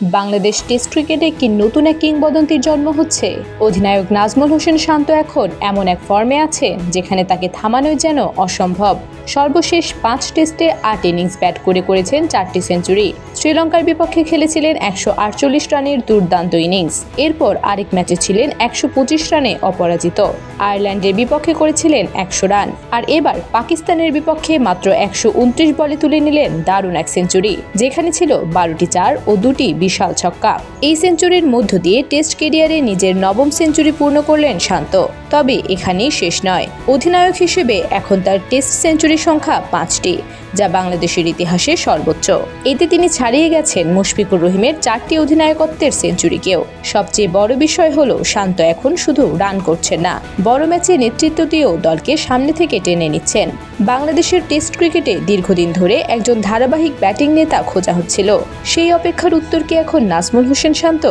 Bangladesh test ক্রিকেটে কি নতুন এক কিংবদন্তির জন্ম হচ্ছে। অধিনায়ক নাজমুল হোসেন শান্ত এখন এমন এক ফর্মে আছেন যেখানে তাকে থামানোই যেন অসম্ভব। সর্বশেষ ৫ টেস্টে ৮ ইনিংস ব্যাট করেছেন ৪টি সেঞ্চুরি। শ্রীলঙ্কার বিপক্ষে খেলেছিলেন ১৪৮ রানের দুর্দান্ত ইনিংস। এরপর আরেক ম্যাচে ছিলেন ১২৫ রানে অপরাজিত। আয়ারল্যান্ডের বিপক্ষে করেছিলেন ১০০ রান। আর এবার পাকিস্তানের বিপক্ষে মাত্র ১২৯ বলে তুলে নিলেন দারুণ এক সেঞ্চুরি, যেখানে ছিল ১২টি চার ও ২টি বিশাল ছক্কা। এই সেঞ্চুরির মধ্য দিয়ে টেস্ট ক্যারিয়ারে নিজের নবম সেঞ্চুরি পূর্ণ করলেন শান্ত। তবে এখানেই শেষ নয়। অধিনায়ক হিসেবে এখন তার টেস্ট সেঞ্চুরির সংখ্যা ৫টি, যা বাংলাদেশের ইতিহাসে সর্বোচ্চ। এতে তিনি ছাড়িয়ে গেছেন মুশফিকুর রহিমের ৪টি অধিনায়কত্বের সেঞ্চুরিকেও। সবচেয়ে বড় বিষয় হলো শান্ত এখন শুধু রান করছেন না, বড় ম্যাচে নেতৃত্ব দিয়েও দলকে সামনে থেকে টেনে নিচ্ছেন। বাংলাদেশের টেস্ট ক্রিকেটে দীর্ঘদিন ধরে একজন ধারাবাহিক ব্যাটিং নেতা খোঁজা হচ্ছিল। সেই অপেক্ষার উত্তর কি এখন নাজমুল হোসেন শান্ত?